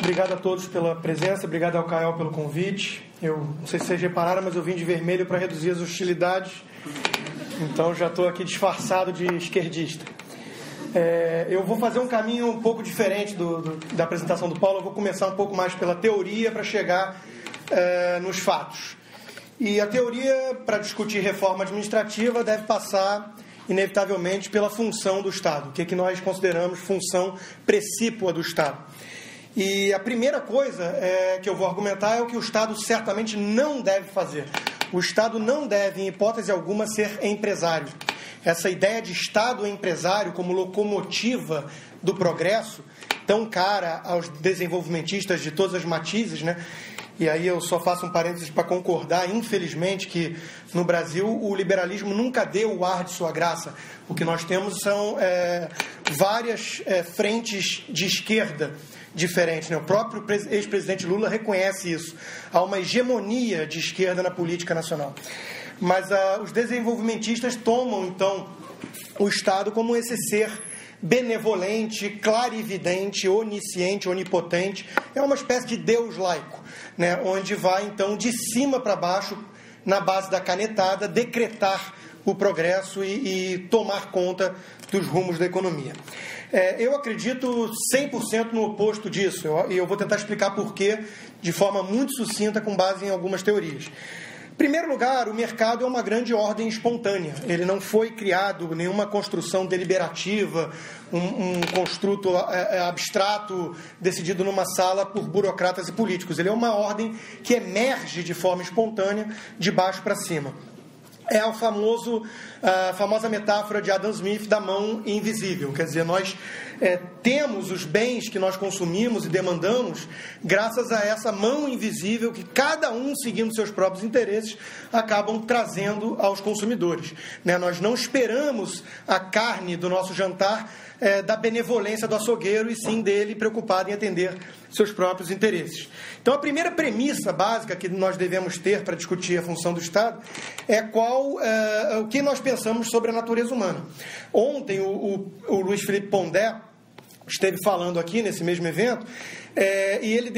Obrigado a todos pela presença, obrigado ao Kael pelo convite. Eu não sei se vocês repararam, mas eu vim de vermelho para reduzir as hostilidades, então já estou aqui disfarçado de esquerdista. Eu vou fazer um caminho um pouco diferente da apresentação do Paulo. Eu vou começar um pouco mais pela teoria para chegar nos fatos. E a teoria, para discutir reforma administrativa, deve passar inevitavelmente pela função do Estado, o que nós consideramos função precípua do Estado. E a primeira coisa que eu vou argumentar é o que o Estado certamente não deve fazer. O Estado não deve, em hipótese alguma, ser empresário. Essa ideia de Estado empresário como locomotiva do progresso, tão cara aos desenvolvimentistas de todas as matizes, né? E aí eu só faço um parênteses para concordar, infelizmente, que no Brasil o liberalismo nunca deu o ar de sua graça. O que nós temos são várias frentes de esquerda diferentes, né? O próprio ex-presidente Lula reconhece isso. Há uma hegemonia de esquerda na política nacional. Mas os desenvolvimentistas tomam, então, o Estado como esse ser benevolente, clarividente, onisciente, onipotente. É uma espécie de Deus laico, né? Onde vai, então, de cima para baixo, na base da canetada, decretar o progresso e tomar conta dos rumos da economia. Eu acredito 100% no oposto disso, e eu vou tentar explicar por quê de forma muito sucinta, com base em algumas teorias. Em primeiro lugar, o mercado é uma grande ordem espontânea. Ele não foi criado nenhuma construção deliberativa, um construto abstrato decidido numa sala por burocratas e políticos. Ele é uma ordem que emerge de forma espontânea, de baixo para cima. É a famosa metáfora de Adam Smith da mão invisível. Quer dizer, nós temos os bens que nós consumimos e demandamos graças a essa mão invisível que cada um, seguindo seus próprios interesses, acabam trazendo aos consumidores, né? Nós não esperamos a carne do nosso jantar da benevolência do açougueiro, e sim dele preocupado em atender seus próprios interesses. Então, a primeira premissa básica que nós devemos ter para discutir a função do Estado é o que nós pensamos sobre a natureza humana. Ontem, o Luiz Felipe Pondé esteve falando aqui nesse mesmo evento, e ele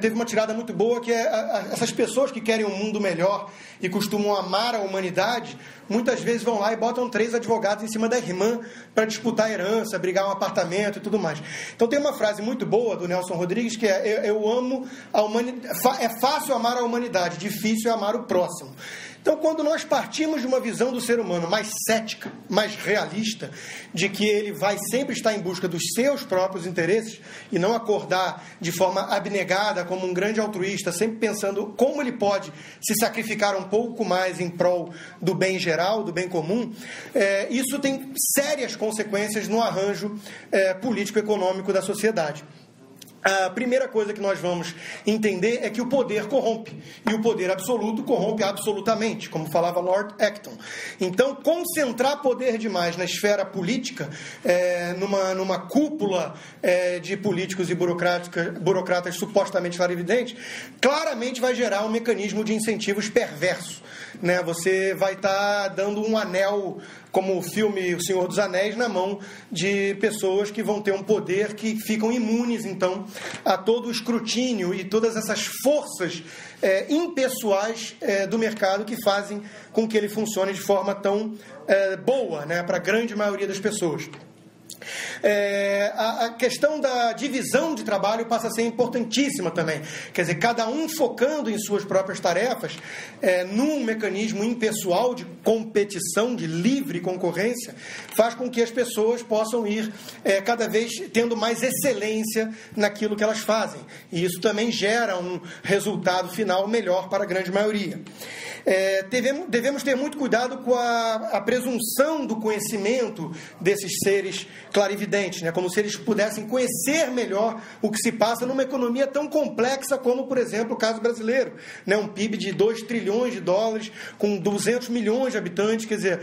teve uma tirada muito boa, que essas pessoas que querem um mundo melhor e costumam amar a humanidade, muitas vezes vão lá e botam 3 advogados em cima da irmã para disputar a herança, brigar um apartamento e tudo mais. Então tem uma frase muito boa do Nelson Rodrigues, que eu amo a humanidade. É fácil amar a humanidade, difícil é amar o próximo. Então, quando nós partimos de uma visão do ser humano mais cética, mais realista, de que ele vai sempre estar em busca dos seus próprios interesses e não acordar de forma abnegada como um grande altruísta, sempre pensando como ele pode se sacrificar um pouco mais em prol do bem geral, do bem comum, isso tem sérias consequências no arranjo político-econômico da sociedade. A primeira coisa que nós vamos entender é que o poder corrompe, e o poder absoluto corrompe absolutamente, como falava Lord Acton. Então, concentrar poder demais na esfera política, numa cúpula de políticos e burocratas supostamente clarividentes, claramente vai gerar um mecanismo de incentivos perverso, né? Você vai estar dando um anel, como o filme O Senhor dos Anéis, na mão de pessoas que vão ter um poder, que ficam imunes, então, a todo o escrutínio e todas essas forças impessoais do mercado, que fazem com que ele funcione de forma tão boa, né, para a grande maioria das pessoas. A questão da divisão de trabalho passa a ser importantíssima também. Quer dizer, cada um focando em suas próprias tarefas, num mecanismo impessoal de competição, de livre concorrência, faz com que as pessoas possam ir cada vez tendo mais excelência naquilo que elas fazem. E isso também gera um resultado final melhor para a grande maioria. Devemos ter muito cuidado com a presunção do conhecimento desses seres clarividentes, né? Como se eles pudessem conhecer melhor o que se passa numa economia tão complexa como, por exemplo, o caso brasileiro, né? Um PIB de 2 trilhões de dólares, com 200 milhões de habitantes. Quer dizer,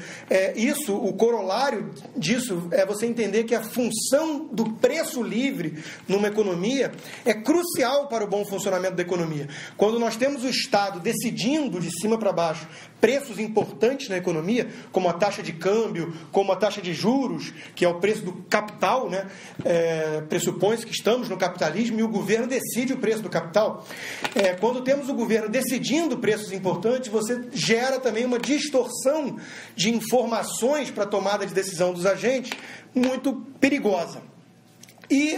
o corolário disso é você entender que a função do preço livre numa economia é crucial para o bom funcionamento da economia. Quando nós temos o Estado decidindo de cima para baixo preços importantes na economia, como a taxa de câmbio, como a taxa de juros, que é o preço do capital, né? Pressupõe-se que estamos no capitalismo e o governo decide o preço do capital. Quando temos o governo decidindo preços importantes, você gera também uma distorção de informações para a tomada de decisão dos agentes muito perigosa. E,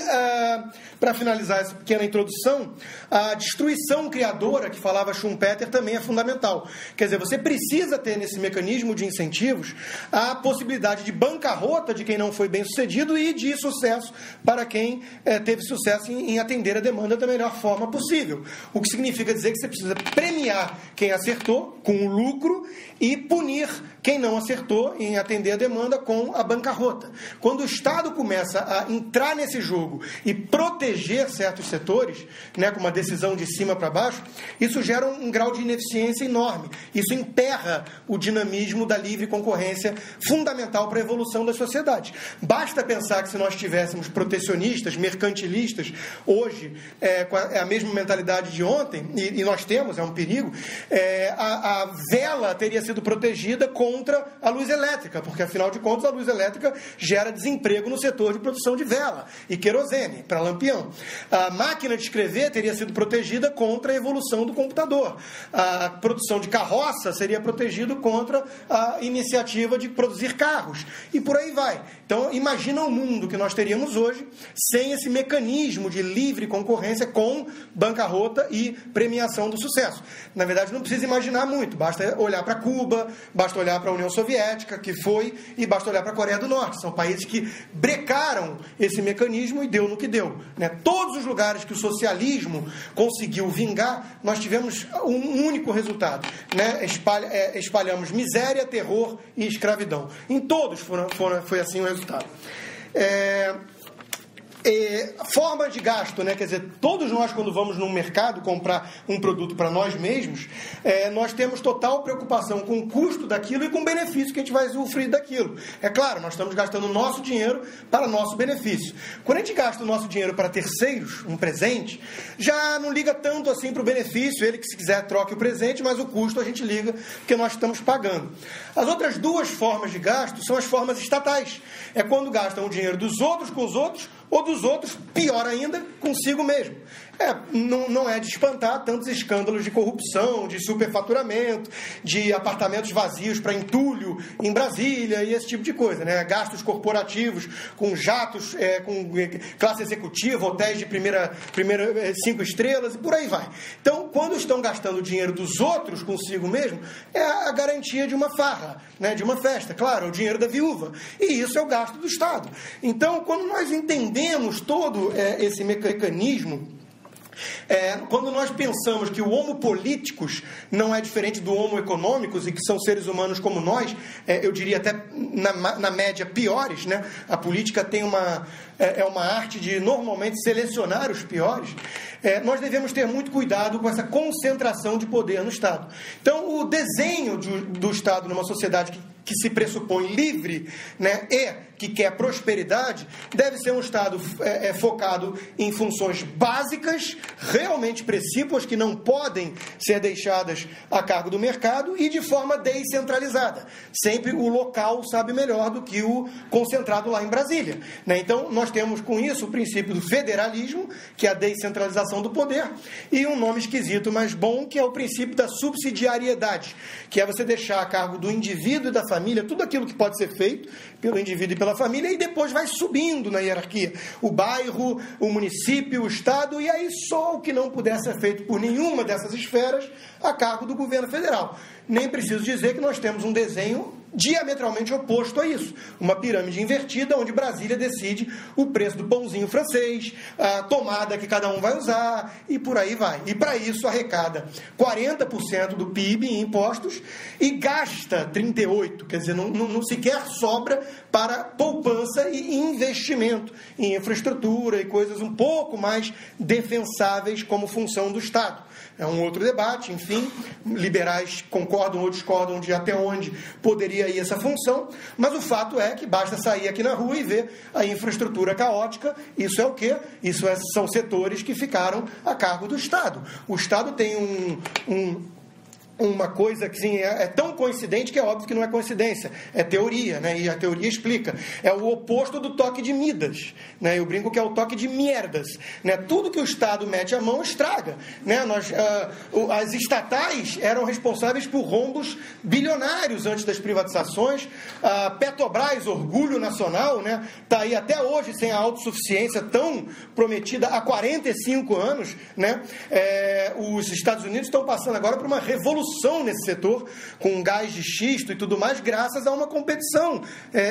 para finalizar essa pequena introdução, a destruição criadora, que falava Schumpeter, também é fundamental. Quer dizer, você precisa ter nesse mecanismo de incentivos a possibilidade de bancarrota de quem não foi bem sucedido e de sucesso para quem teve sucesso em atender a demanda da melhor forma possível. O que significa dizer que você precisa premiar quem acertou com o lucro e punir quem não acertou em atender a demanda com a bancarrota. Quando o Estado começa a entrar nesse jogo e proteger certos setores, né, com uma decisão de cima para baixo, isso gera um grau de ineficiência enorme. Isso emperra o dinamismo da livre concorrência, fundamental para a evolução das sociedades. Basta pensar que se nós tivéssemos protecionistas, mercantilistas, hoje, com a mesma mentalidade de ontem, e nós temos, é um perigo, a vela teria sido protegida contra a luz elétrica, porque, afinal de contas, a luz elétrica gera desemprego no setor de produção de vela e querosene para lampião. A máquina de escrever teria sido protegida contra a evolução do computador. A produção de carroça seria protegida contra a iniciativa de produzir carros. E por aí vai. Então, imagina o mundo que nós teríamos hoje sem esse mecanismo de livre concorrência com bancarrota e premiação do sucesso. Na verdade, não precisa imaginar muito. Basta olhar para Cuba, basta olhar para a União Soviética, que foi, e basta olhar para a Coreia do Norte. São países que brecaram esse mecanismo e deu no que deu, né? Todos os lugares que o socialismo conseguiu vingar, nós tivemos um único resultado, né? Espalhamos miséria, terror e escravidão. Em todos foi assim o resultado. Forma de gasto, né? Quer dizer, todos nós, quando vamos num mercado comprar um produto para nós mesmos, nós temos total preocupação com o custo daquilo e com o benefício que a gente vai usufruir daquilo. É claro, nós estamos gastando o nosso dinheiro para nosso benefício. Quando a gente gasta o nosso dinheiro para terceiros, um presente, já não liga tanto assim para o benefício, ele que se quiser troque o presente, mas o custo a gente liga porque nós estamos pagando. As outras duas formas de gasto são as formas estatais. É quando gastam o dinheiro dos outros com os outros, ou dos outros, pior ainda, consigo mesmo. Não é de espantar tantos escândalos de corrupção, de superfaturamento, de apartamentos vazios para entulho em Brasília e esse tipo de coisa, né? Gastos corporativos com jatos, com classe executiva, hotéis de primeira 5 estrelas e por aí vai. Então, quando estão gastando o dinheiro dos outros consigo mesmo, é a garantia de uma farra, né? De uma festa, claro, é o dinheiro da viúva. E isso é o gasto do Estado. Então, quando nós entendemos todo esse mecanismo, quando nós pensamos que o homo politicus não é diferente do homo econômicos e que são seres humanos como nós, eu diria até na média piores, né? A política tem uma arte de normalmente selecionar os piores. Nós devemos ter muito cuidado com essa concentração de poder no Estado. Então, o desenho do Estado numa sociedade que se pressupõe livre, né, e que quer prosperidade, deve ser um Estado focado em funções básicas, realmente precípuas, que não podem ser deixadas a cargo do mercado e de forma descentralizada. Sempre o local sabe melhor do que o concentrado lá em Brasília, né? Então, nós temos com isso o princípio do federalismo, que é a descentralização do poder, e um nome esquisito, mas bom, que é o princípio da subsidiariedade, que é você deixar a cargo do indivíduo e da família tudo aquilo que pode ser feito pelo indivíduo e pela família, e depois vai subindo na hierarquia. O bairro, o município, o Estado, e aí só o que não puder ser feito por nenhuma dessas esferas a cargo do governo federal. Nem preciso dizer que nós temos um desenho diametralmente oposto a isso. Uma pirâmide invertida, onde Brasília decide o preço do pãozinho francês, a tomada que cada um vai usar, e por aí vai. E para isso arrecada 40% do PIB em impostos e gasta 38%. Quer dizer, não sequer sobra para poupança e investimento em infraestrutura e coisas um pouco mais defensáveis como função do Estado. É um outro debate, enfim, liberais concordam ou discordam de até onde poderia ir essa função, mas o fato é que basta sair aqui na rua e ver a infraestrutura caótica. Isso é o quê? São setores que ficaram a cargo do Estado. O Estado tem uma coisa que sim, é tão coincidente que é óbvio que não é coincidência, é teoria, né? E a teoria explica. É o oposto do toque de Midas, né? Eu brinco que é o toque de merdas, né? Tudo que o Estado mete a mão estraga, né? As estatais eram responsáveis por rombos bilionários antes das privatizações. A Petrobras, orgulho nacional, né? Está aí até hoje sem a autossuficiência tão prometida há 45 anos, né? Os Estados Unidos estão passando agora por uma revolução nesse setor, com gás de xisto e tudo mais, graças a uma competição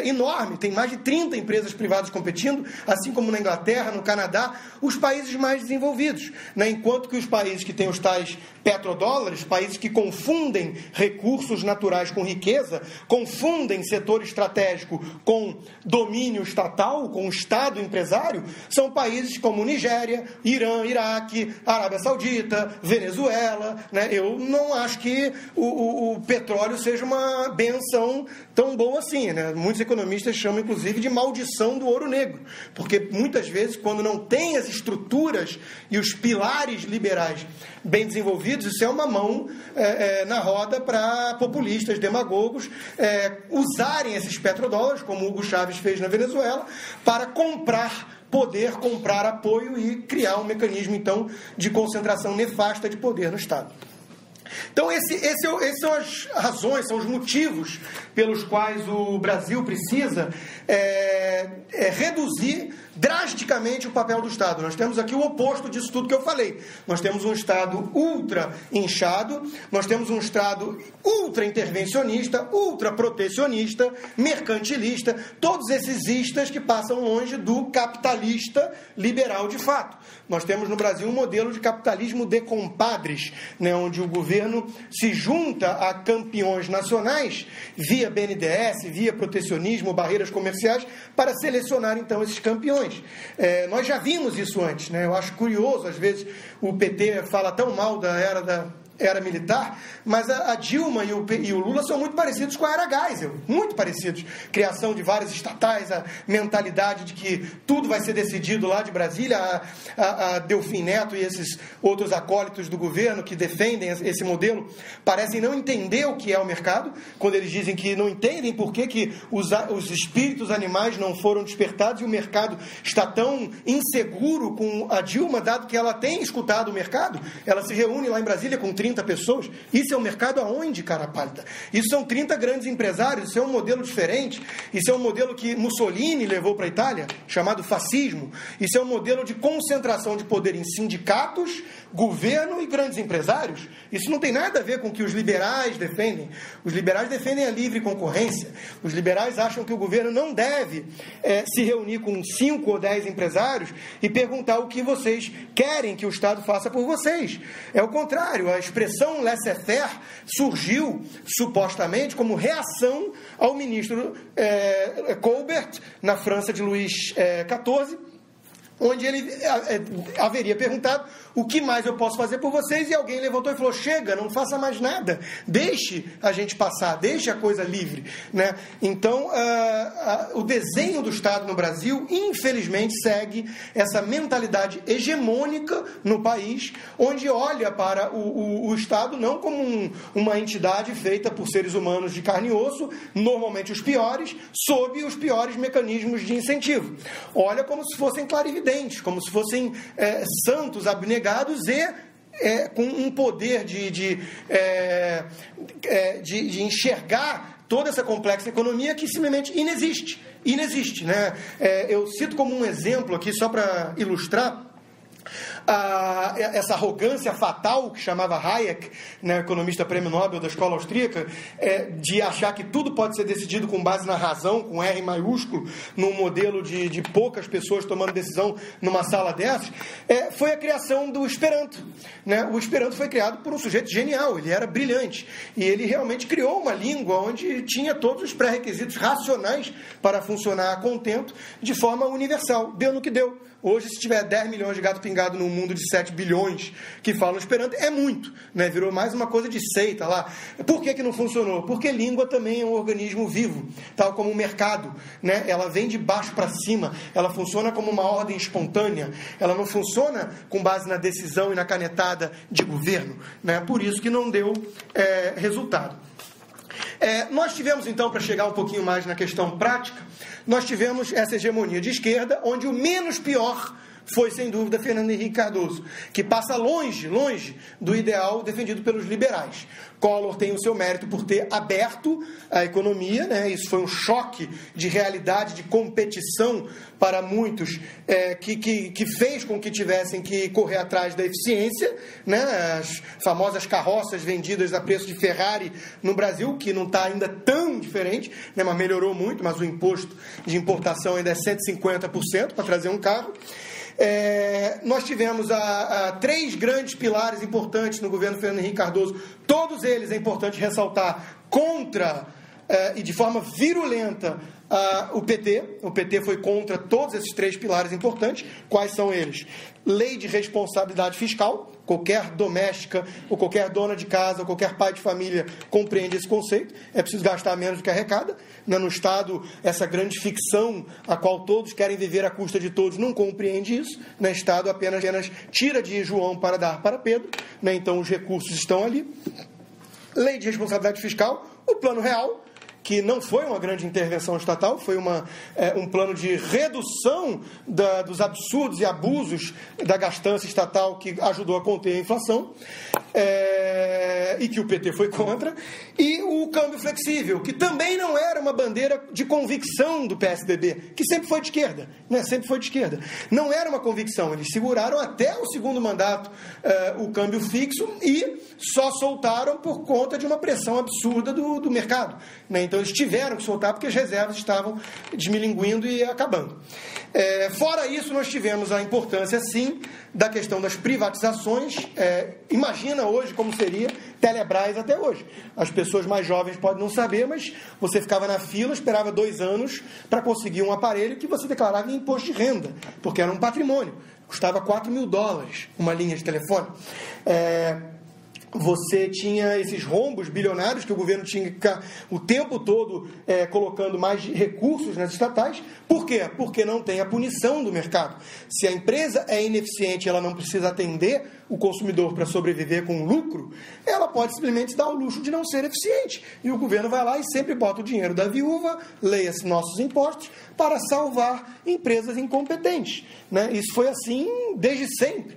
enorme. Tem mais de 30 empresas privadas competindo, assim como na Inglaterra, no Canadá, os países mais desenvolvidos, né? Enquanto que os países que têm os tais petrodólares, países que confundem recursos naturais com riqueza, confundem setor estratégico com domínio estatal, com Estado empresário, são países como Nigéria, Irã, Iraque, Arábia Saudita, Venezuela, né? Eu não acho que o petróleo seja uma benção tão boa assim, né? Muitos economistas chamam, inclusive, de maldição do ouro negro, porque muitas vezes, quando não tem as estruturas e os pilares liberais bem desenvolvidos, isso é uma mão na roda para populistas, demagogos, usarem esses petrodólares, como Hugo Chávez fez na Venezuela, para comprar poder, comprar apoio e criar um mecanismo, então, de concentração nefasta de poder no Estado. Então, esses são as razões, são os motivos pelos quais o Brasil precisa reduzir drasticamente o papel do Estado. Nós temos aqui o oposto disso tudo que eu falei. Nós temos um Estado ultra inchado, nós temos um Estado ultra intervencionista, ultra protecionista, mercantilista, todos esses istas que passam longe do capitalista liberal de fato. Nós temos no Brasil um modelo de capitalismo de compadres, né, onde o governo se junta a campeões nacionais via BNDES, via protecionismo, barreiras comerciais, para selecionar então esses campeões. Nós já vimos isso antes, né? Eu acho curioso, às vezes o PT fala tão mal da era militar, mas a Dilma e o Lula são muito parecidos com a era Geisel, muito parecidos. Criação de várias estatais, a mentalidade de que tudo vai ser decidido lá de Brasília, a Delfim Neto e esses outros acólitos do governo que defendem esse modelo parecem não entender o que é o mercado, quando eles dizem que não entendem por que os espíritos animais não foram despertados e o mercado está tão inseguro com a Dilma, dado que ela tem escutado o mercado. Ela se reúne lá em Brasília com 30 pessoas. Isso é um mercado aonde, cara pálida? Isso são 30 grandes empresários, isso é um modelo diferente, isso é um modelo que Mussolini levou para a Itália, chamado fascismo. Isso é um modelo de concentração de poder em sindicatos, governo e grandes empresários. Isso não tem nada a ver com o que os liberais defendem. Os liberais defendem a livre concorrência. Os liberais acham que o governo não deve se reunir com 5 ou 10 empresários e perguntar o que vocês querem que o Estado faça por vocês. É o contrário. A expressão laissez-faire surgiu, supostamente, como reação ao ministro Colbert, na França de Luís XIV, onde ele haveria perguntado o que mais eu posso fazer por vocês, e alguém levantou e falou: chega, não faça mais nada, deixe a gente passar, deixe a coisa livre, né? Então, o desenho do Estado no Brasil, infelizmente, segue essa mentalidade hegemônica no país, onde olha para o Estado não como uma entidade feita por seres humanos de carne e osso, normalmente os piores, sob os piores mecanismos de incentivo. Olha como se fossem clarividentes, como se fossem santos abnegados e com um poder de enxergar toda essa complexa economia que simplesmente inexiste, né? Eu cito como um exemplo aqui, só para ilustrar, essa arrogância fatal que chamava Hayek, né, economista prêmio Nobel da escola austríaca, de achar que tudo pode ser decidido com base na razão, com R maiúsculo, num modelo de poucas pessoas tomando decisão numa sala dessas, foi a criação do Esperanto, né? O Esperanto foi criado por um sujeito genial, ele era brilhante, e ele realmente criou uma língua onde tinha todos os pré-requisitos racionais para funcionar a contento de forma universal. Deu no que deu. Hoje, se tiver 10 milhões de gato pingado num mundo de 7 bilhões que falam Esperanto, é muito, né? Virou mais uma coisa de seita lá. Por que não funcionou? Porque língua também é um organismo vivo, tal como o mercado, né? Ela vem de baixo para cima, ela funciona como uma ordem espontânea, ela não funciona com base na decisão e na canetada de governo, né? Por isso que não deu resultado. Nós tivemos, então, para chegar um pouquinho mais na questão prática, nós tivemos essa hegemonia de esquerda, onde o menos pior foi, sem dúvida, Fernando Henrique Cardoso, que passa longe do ideal defendido pelos liberais. Collor tem o seu mérito por ter aberto a economia, né? Isso foi um choque de realidade, de competição para muitos, que fez com que tivessem que correr atrás da eficiência, né? As famosas carroças vendidas a preço de Ferrari no Brasil, que não está ainda tão diferente, né? Mas melhorou muito, mas o imposto de importação ainda é 150% para trazer um carro. Nós tivemos 3 grandes pilares importantes no governo Fernando Henrique Cardoso, todos eles é importante ressaltar, contra e de forma virulenta o PT. O PT foi contra todos esses 3 pilares importantes. Quais são eles? Lei de responsabilidade fiscal. Qualquer doméstica, ou qualquer dona de casa, ou qualquer pai de família compreende esse conceito. É preciso gastar menos do que arrecada. No Estado, essa grande ficção a qual todos querem viver à custa de todos não compreende isso. No Estado apenas tira de João para dar para Pedro. Então os recursos estão ali. Lei de responsabilidade fiscal. O Plano Real, que não foi uma grande intervenção estatal, foi um plano de redução dos absurdos e abusos da gastança estatal que ajudou a conter a inflação, e que o PT foi contra, e o câmbio flexível, que também não era uma bandeira de convicção do PSDB, que sempre foi de esquerda, né? Sempre foi de esquerda. Não era uma convicção, eles seguraram até o segundo mandato o câmbio fixo e só soltaram por conta de uma pressão absurda do mercado, né? Então eles tiveram que soltar porque as reservas estavam desmilinguindo e acabando. Fora isso, nós tivemos a importância, sim, da questão das privatizações. Imagina hoje como seria Telebrás até hoje. As pessoas mais jovens podem não saber, mas você ficava na fila, esperava 2 anos para conseguir um aparelho que você declarava em imposto de renda, porque era um patrimônio. Custava $4.000 uma linha de telefone. Você tinha esses rombos bilionários que o governo tinha que ficar o tempo todo colocando mais recursos nas estatais. Por quê? Porque não tem a punição do mercado. Se a empresa é ineficiente e ela não precisa atender o consumidor para sobreviver com lucro, ela pode simplesmente dar o luxo de não ser eficiente. E o governo vai lá e sempre bota o dinheiro da viúva, leia-se nossos impostos, para salvar empresas incompetentes, né? Isso foi assim desde sempre.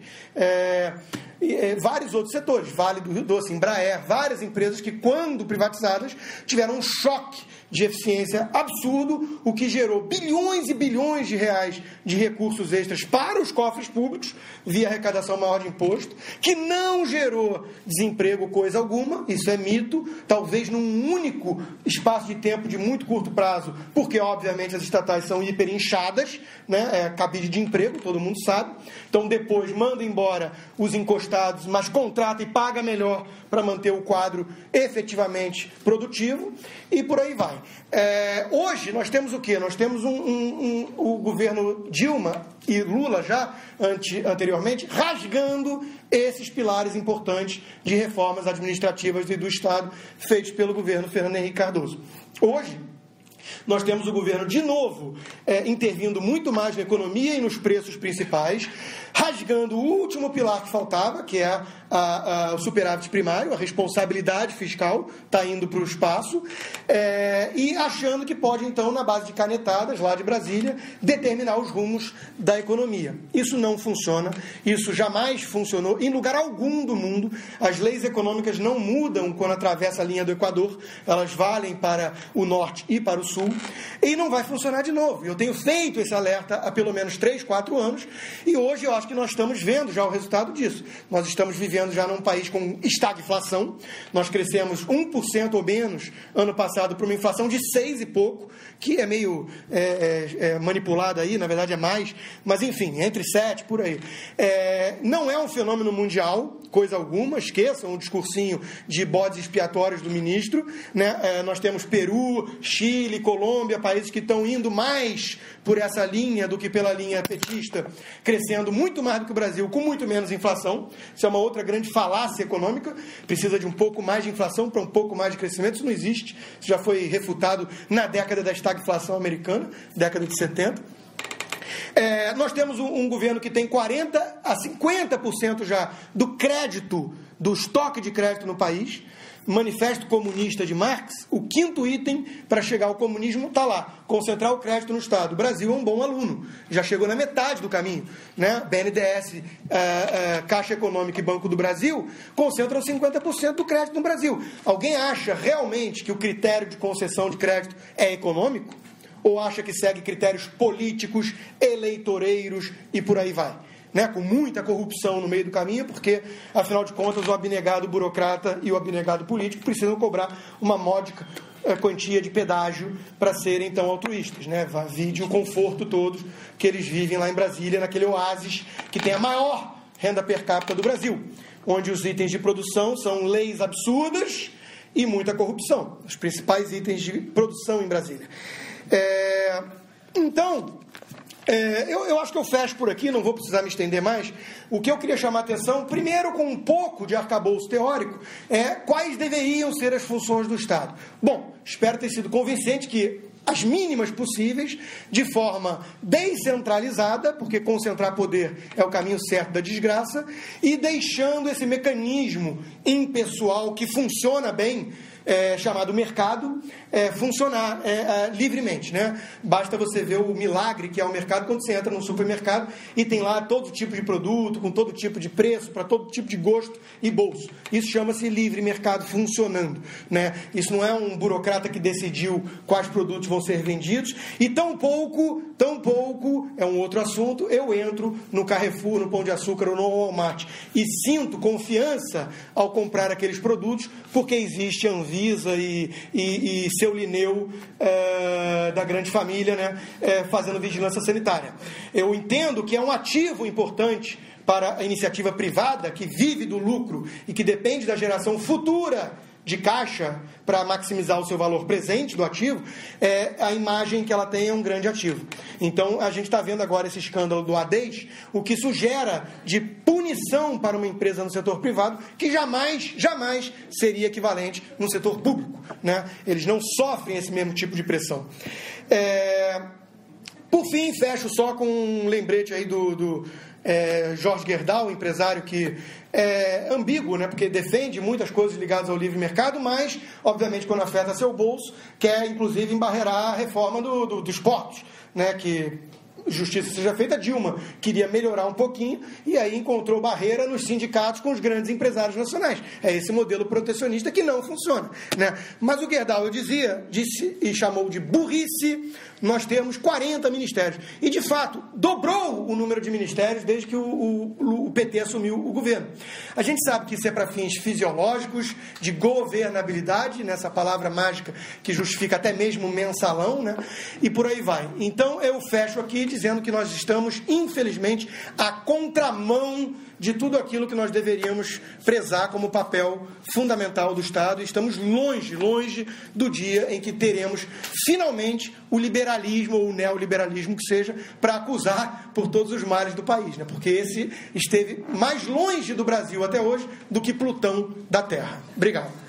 Vários outros setores, Vale do Rio Doce, Embraer, várias empresas que, quando privatizadas, tiveram um choque de eficiência absurdo, o que gerou bilhões e bilhões de reais de recursos extras para os cofres públicos, via arrecadação maior de imposto, que não gerou desemprego coisa alguma, isso é mito, talvez num único espaço de tempo de muito curto prazo, porque, obviamente, as estatais são hiperinchadas, né? Cabide de emprego, todo mundo sabe. Então, depois, manda embora os encostados, mas contrata e paga melhor para manter o quadro efetivamente produtivo, e por aí vai. Hoje nós temos o quê? Nós temos o governo Dilma e Lula já anteriormente rasgando esses pilares importantes de reformas administrativas e do Estado feitos pelo governo Fernando Henrique Cardoso. Hoje nós temos o governo de novo intervindo muito mais na economia e nos preços principais, rasgando o último pilar que faltava, que é o superávit primário, a responsabilidade fiscal está indo para o espaço, e achando que pode, então, na base de canetadas, lá de Brasília, determinar os rumos da economia. Isso não funciona, isso jamais funcionou em lugar algum do mundo. As leis econômicas não mudam quando atravessa a linha do Equador, elas valem para o norte e para o sul, e não vai funcionar de novo. Eu tenho feito esse alerta há pelo menos 3, 4 anos, e hoje eu acho que nós estamos vendo já o resultado disso. Nós estamos vivendo já num país com estagflação. Nós crescemos 1% ou menos ano passado para uma inflação de 6 e pouco, que é meio manipulada aí, na verdade é mais, mas enfim, entre 7, por aí. Não é um fenômeno mundial, coisa alguma, esqueçam o discursinho de bodes expiatórios do ministro, né? Nós temos Peru, Chile, Chile, Colômbia, países que estão indo mais por essa linha do que pela linha petista, crescendo muito mais do que o Brasil, com muito menos inflação. Isso é uma outra grande falácia econômica. Precisa de um pouco mais de inflação para um pouco mais de crescimento. Isso não existe. Isso já foi refutado na década da estagflação americana, década de 70. Nós temos um governo que tem 40% a 50% já do crédito, do estoque de crédito no país. Manifesto Comunista de Marx, o 5º item para chegar ao comunismo está lá, concentrar o crédito no Estado. O Brasil é um bom aluno, já chegou na metade do caminho, né? BNDES, Caixa Econômica e Banco do Brasil concentram 50% do crédito no Brasil. Alguém acha realmente que o critério de concessão de crédito é econômico? Ou acha que segue critérios políticos, eleitoreiros e por aí vai? Né, com muita corrupção no meio do caminho, porque, afinal de contas, o abnegado burocrata e o abnegado político precisam cobrar uma módica quantia de pedágio para serem, então, altruístas. Né? Vide o conforto todo que eles vivem lá em Brasília, naquele oásis que tem a maior renda per capita do Brasil, onde os itens de produção são leis absurdas e muita corrupção. Os principais itens de produção em Brasília. Então... Eu acho que eu fecho por aqui, não vou precisar me estender mais. O que eu queria chamar a atenção, primeiro com um pouco de arcabouço teórico, quais deveriam ser as funções do Estado. Bom, espero ter sido convincente que as mínimas possíveis, de forma descentralizada, porque concentrar poder é o caminho certo da desgraça, e deixando esse mecanismo impessoal que funciona bem, chamado mercado, funcionar livremente, né? Basta você ver o milagre que é o mercado quando você entra num supermercado e tem lá todo tipo de produto, com todo tipo de preço, para todo tipo de gosto e bolso. Isso chama-se livre mercado funcionando, né? Isso não é um burocrata que decidiu quais produtos vão ser vendidos, e tampouco, é um outro assunto, eu entro no Carrefour, no Pão de Açúcar ou no Walmart e sinto confiança ao comprar aqueles produtos, porque existe a Anvisa e seu Lineu da grande família, né, fazendo vigilância sanitária. Eu entendo que é um ativo importante para a iniciativa privada, que vive do lucro e que depende da geração futura de caixa para maximizar o seu valor presente do ativo, a imagem que ela tem é um grande ativo. Então, a gente está vendo agora esse escândalo do ADES, o que isso gera de punição para uma empresa no setor privado, que jamais seria equivalente no setor público, né? Eles não sofrem esse mesmo tipo de pressão. Por fim, fecho só com um lembrete aí do Jorge Gerdau, empresário que é ambíguo, né, porque defende muitas coisas ligadas ao livre mercado, mas, obviamente, quando afeta seu bolso, quer, inclusive, embarrear a reforma dos portos, né, que justiça seja feita. Dilma queria melhorar um pouquinho e aí encontrou barreira nos sindicatos com os grandes empresários nacionais. É esse modelo protecionista que não funciona, né? Mas o Gerdau disse e chamou de burrice nós temos 40 ministérios. E, de fato, dobrou o número de ministérios desde que o PT assumiu o governo. A gente sabe que isso é para fins fisiológicos, de governabilidade, nessa palavra mágica que justifica até mesmo mensalão, né? E por aí vai. Então, eu fecho aqui dizendo que nós estamos, infelizmente, à contramão de tudo aquilo que nós deveríamos prezar como papel fundamental do Estado, e estamos longe do dia em que teremos, finalmente, o liberalismo ou o neoliberalismo, que seja, para acusar por todos os males do país, né? Porque esse esteve mais longe do Brasil até hoje do que Plutão da Terra. Obrigado.